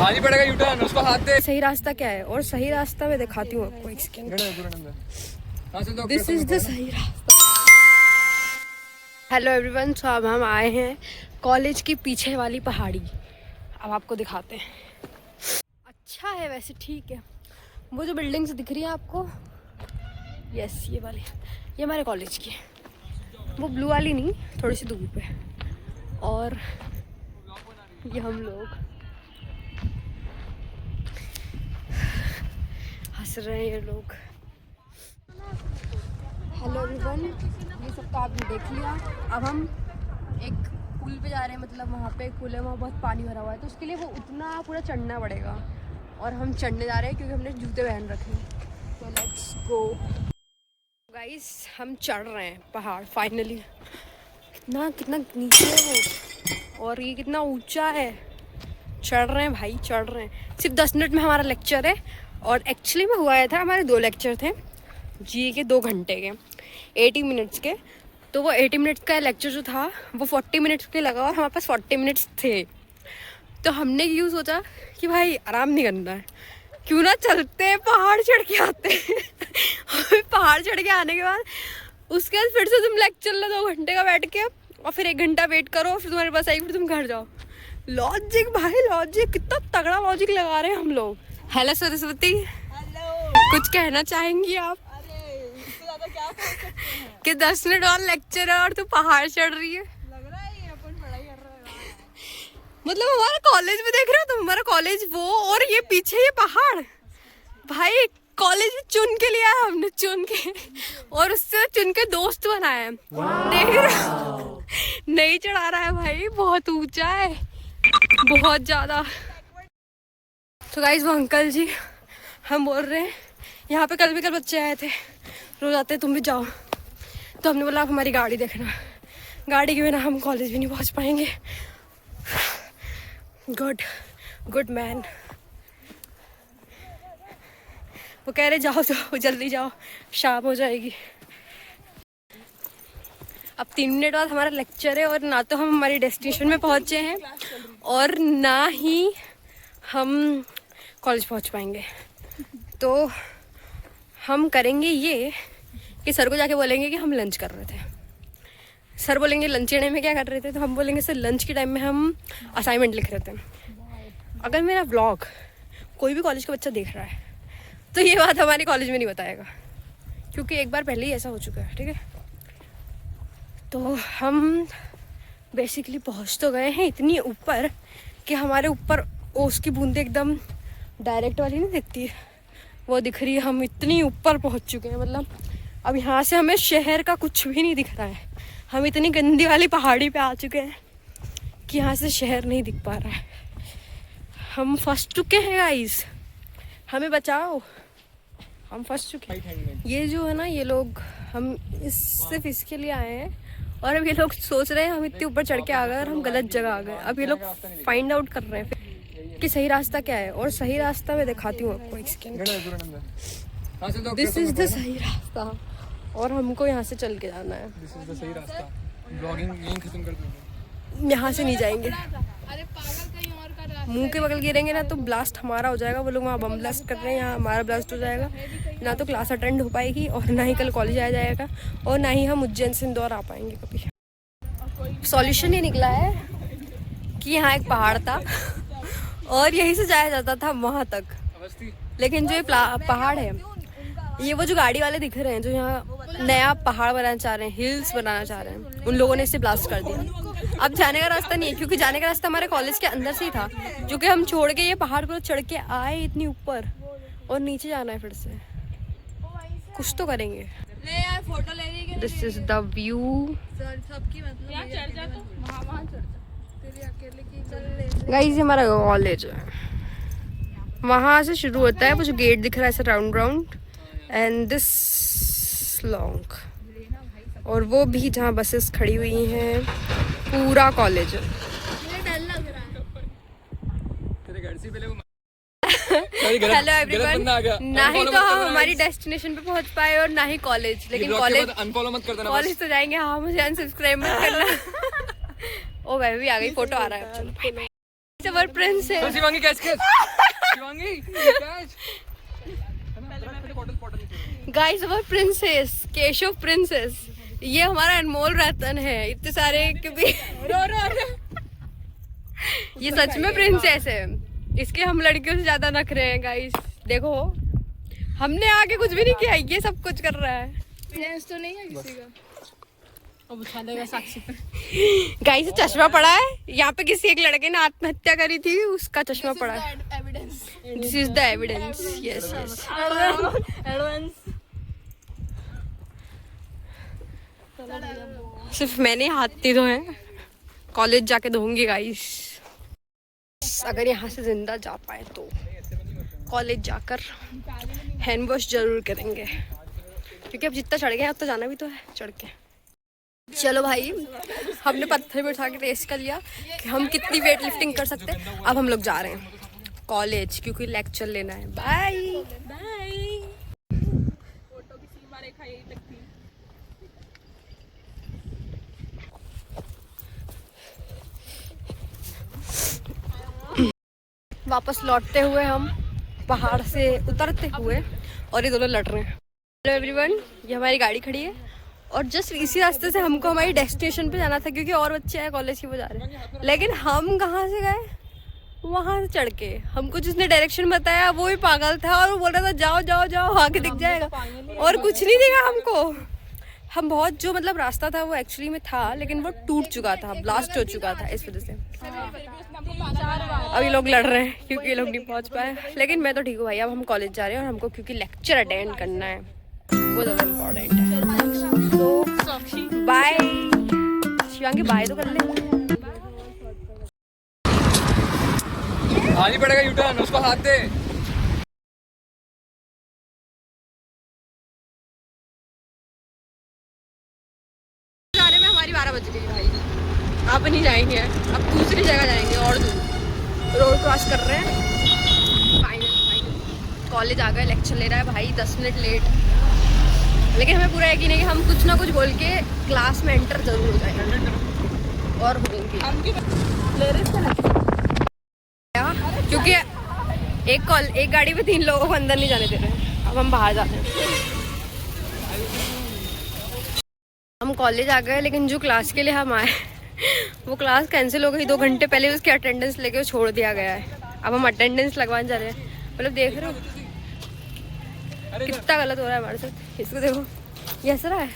खानी पड़ेगा यूटर्न, उसको हाथ दे। सही रास्ता क्या है और सही रास्ता मैं दिखाती हूँ आपको। एक सेकंड, दिस इज द सही रास्ता। हेलो एवरीवन, सो अब हम आए हैं कॉलेज की पीछे वाली पहाड़ी। अब आपको दिखाते हैं। अच्छा है वैसे, ठीक है। वो जो बिल्डिंग्स दिख रही है आपको, यस ये वाली, ये हमारे कॉलेज की है। वो ब्लू वाली नहीं, थोड़ी सी दूर पे। और ये हम लोग हंस रहे हैं ये लोग। हेलो एवरीवन, ये सब तो आपने देख लिया। अब हम एक पुल पे जा रहे हैं, मतलब वहाँ पे एक पुल है, वहाँ बहुत पानी भरा हुआ है, तो उसके लिए वो उतना पूरा चढ़ना पड़ेगा। और हम चढ़ने जा रहे हैं क्योंकि हमने जूते पहन रखे हैं। तो लेट्स गो गाइस, हम चढ़ रहे हैं पहाड़ फाइनली। कितना नीचे है वो, और ये कितना ऊंचा है। चढ़ रहे हैं भाई, चढ़ रहे हैं। सिर्फ 10 मिनट में हमारा लेक्चर है। और एक्चुअली में हुआ था, हमारे 2 लेक्चर थे जी के, 2 घंटे के, 80 मिनट्स के। तो वो 80 मिनट्स का लेक्चर जो था वो 40 मिनट्स के लगा, और हमारे पास 40 मिनट्स थे। तो हमने यूँ सोचा कि भाई आराम नहीं करना है, क्यों ना चलते हैं, पहाड़ चढ़ के आते हैं। पहाड़ चढ़ के आने के बाद उसके बाद फिर से तुम लेक्चर लो 2 घंटे का बैठ के, और फिर 1 घंटा वेट करो, फिर तुम्हारे पास आएगी, फिर तुम घर जाओ। लॉजिक भाई, लॉजिक, कितना तगड़ा लॉजिक लगा रहे हैं हम लोग। हेलो सरस्वती, कुछ कहना चाहेंगी आप? अरे इससे ज्यादा क्या कह सकते हैं? कि 10 मिनट और लेक्चर है और तू पहाड़ चढ़ रही है। लग रहा है ये अपन पढ़ाई कर रहे हैं। मतलब हमारा कॉलेज में देख रहे हो तुम, हमारा कॉलेज वो, और ये पीछे ये पहाड़। भाई कॉलेज में चुन के लिया है हमने, चुन के, और उससे चुन के दोस्त बनाए हैं। देख रहे हो, नहीं चढ़ा रहा है भाई, बहुत ऊंचा है, बहुत ज्यादा। तो गाइस वो अंकल जी हम बोल रहे हैं, यहाँ पे कल बच्चे आए थे, रोज आते तुम भी जाओ। तो हमने बोला आप हमारी गाड़ी देखना, गाड़ी के बिना हम कॉलेज भी नहीं पहुँच पाएंगे। Good man. वो कह रहे जाओ तो जल्दी जाओ, शाम हो जाएगी। अब 3 मिनट बाद हमारा लेक्चर है, और ना तो हम हमारी डेस्टिनेशन में पहुँचे हैं और ना ही हम कॉलेज पहुँच पाएंगे। तो हम करेंगे ये कि सर को जाके बोलेंगे कि हम लंच कर रहे थे। सर बोलेंगे लंच के टाइम में क्या कर रहे थे, तो हम बोलेंगे सर लंच के टाइम में हम असाइनमेंट लिख रहे थे। अगर मेरा व्लॉग कोई भी कॉलेज का बच्चा देख रहा है तो ये बात हमारे कॉलेज में नहीं बताएगा, क्योंकि एक बार पहले ही ऐसा हो चुका है, ठीक है। तो हम बेसिकली पहुंच तो गए हैं इतनी ऊपर कि हमारे ऊपर ओस की बूंदें एकदम डायरेक्ट वाली नहीं दिखती, वो दिख रही है। हम इतनी ऊपर पहुंच चुके हैं, मतलब अब यहाँ से हमें शहर का कुछ भी नहीं दिख रहा है। हम इतनी गंदी वाली पहाड़ी पे आ चुके हैं कि यहाँ से शहर नहीं दिख पा रहा है। हम फंस चुके हैं गाइस, हमें बचाओ, हम फंस चुके हैं। ये जो है ना, ये लोग, हम सिर्फ इसके लिए आए हैं, और अब ये लोग सोच रहे हैं हम इतने ऊपर चढ़ के आ गए और हम गलत जगह आ गए। अब ये लोग फाइंड आउट कर रहे हैं कि सही रास्ता क्या है, और सही रास्ता मैं दिखाती हूँ आपको। एक सेकंड, दिस इज द सही रास्ता, और हमको यहाँ से चल के जाना है। दिस इज द सही रास्ता। ब्लॉगिंग यहीं खत्म कर दूंगा। यहाँ से नहीं जाएंगे, अरे पागल, कहीं और का रास्ता। मुंह के बगल गिरेंगे ना तो ब्लास्ट हमारा हो जाएगा। वो लोग वहाँ बम ब्लास्ट कर रहे हैं, यहाँ हमारा ब्लास्ट हो जाएगा। ना तो क्लास अटेंड हो पाएगी, और ना ही कल कॉलेज आया जाएगा, और ना ही हम उज्जैन से इंदौर आ पाएंगे कभी। सॉल्यूशन ये निकला है कि यहाँ एक पहाड़ था और यहीं से जाया जाता था वहाँ तक। लेकिन जो ये पहाड़ है, ये वो जो गाड़ी वाले दिख रहे हैं जो यहाँ नया पहाड़ बनाना चाह रहे हैं, हिल्स बनाना चाह रहे हैं, उन लोगों ने इसे ब्लास्ट कर दिया। अब जाने का रास्ता नहीं है, क्योंकि जाने का रास्ता हमारे कॉलेज के अंदर से ही था, जो कि हम छोड़ के ये पहाड़ पर चढ़ के आए इतनी ऊपर, और नीचे जाना है फिर से। कुछ तो करेंगे। ले यार, फोटो ले रही है। दिस इज द व्यू सबकी, मतलब यहाँ चढ़ जा, तो वहाँ चढ़ जा, तेरी अकेले की चल ले। गाइस, हमारा कॉलेज है, वहाँ से शुरू होता है। वो जो गेट दिख रहा है ऐसा राउंड, एंड दिस लॉन्ग, और वो भी जहाँ बसेस खड़ी हुई हैं, पूरा कॉलेज है। हेलो एवरीवन, ना ही तो हम हमारी डेस्टिनेशन पे पहुंच पाए और ना ही कॉलेज, लेकिन अनफॉलो मत कर देना, कॉलेज तो जाएंगे। हाँ, मुझे अनसब्सक्राइब मत करना। ओ भाई भी आ गई, फोटो आ रहा है। चलो bye bye. Our princess, Shivangi catch Shivangi catch. Guys our princess, Keshav princess, ये हमारा अनमोल रतन है। इतने सारे क्योंकि ये सच में प्रिंसेस है, इसके हम लड़कियों से ज्यादा नखरे हैं गाइस। देखो हमने आगे कुछ भी नहीं किया, ये सब कुछ कर रहा है। फ्रेंड्स तो नहीं है किसी का। अब उठा देगा साक्षी। गाइस चश्मा पड़ा है, यहाँ पे किसी एक लड़के ने आत्महत्या करी थी, उसका चश्मा पड़ा है। This is the evidence. Yes yes. सिर्फ मैंने हाथ नहीं धोए हैं, कॉलेज जाके धोऊंगी गाइस। अगर यहाँ से जिंदा जा पाए तो कॉलेज जाकर हैंड वॉश जरूर करेंगे, क्योंकि अब जितना चढ़ गए हैं उतना जाना भी तो है चढ़ के। चलो भाई, हमने पत्थर पे उठा के टेस्ट कर लिया कि हम कितनी वेट लिफ्टिंग कर सकते हैं। अब हम लोग जा रहे हैं कॉलेज, क्योंकि लेक्चर लेना है। Bye bye. फोटो की सीमा रेखा यही तक थी। वापस लौटते हुए हम पहाड़ से उतरते हुए, और ये दोनों लड़ रहे हैं। हेलो एवरीवन, ये हमारी गाड़ी खड़ी है और जस्ट इसी रास्ते से हमको हमारी डेस्टिनेशन पे जाना था, क्योंकि और बच्चे हैं कॉलेज की, वो जा रहे हैं। लेकिन हम कहाँ से गए, वहाँ से चढ़ के। हमको जिसने डायरेक्शन बताया वो भी पागल था और वो बोल रहा था जाओ जाओ जाओ आगे दिख जाएगा, और कुछ नहीं दिखा हमको। हम बहुत जो मतलब रास्ता था वो एक्चुअली में था, लेकिन वो टूट चुका था, ब्लास्ट हो चुका था, इस वजह से अब ये लोग लड़ रहे हैं क्योंकि ये लोग नहीं पहुंच पाए। लेकिन मैं तो ठीक हूँ भाई, अब हम कॉलेज जा रहे हैं और हमको क्योंकि लेक्चर अटेंड करना है, वो ज़्यादा इम्पोर्टेंट है। तो बाय शिवांगी, बाय तो कर ले। आनी पड़ेगा यूटर्न, उसको हाथ दे। जाने में हमारी 12 बज गई भाई, अब नहीं जाएंगे, अब दूसरी जगह जाएंगे और दूर। रोड क्रॉस कर रहे हैं। फाइनल कॉलेज आ गए, लेक्चर ले रहा है भाई 10 मिनट लेट, लेकिन हमें पूरा यकीन है कि हम कुछ ना कुछ बोल के क्लास में एंटर जरूर हो जाएंगे और होंगे। क्योंकि एक गाड़ी में 3 लोगों को अंदर नहीं जाने दे रहे हैं, अब हम बाहर जा रहे हैं। हम कॉलेज आ गए, लेकिन जो क्लास के लिए हम आए वो क्लास कैंसिल हो गई 2 घंटे पहले, उसकी अटेंडेंस लेके छोड़ दिया गया है। अब हम अटेंडेंस लगवाने जा रहे हैं। मतलब देख रहे हो कितना गलत हो रहा है हमारे साथ। इसको देखो, ये ऐसा रहा है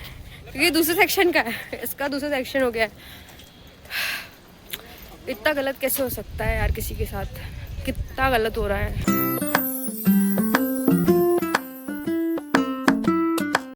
क्योंकि दूसरे सेक्शन का है, इसका दूसरा सेक्शन हो गया है। इतना गलत कैसे हो सकता है यार किसी के साथ, कितना गलत हो रहा है।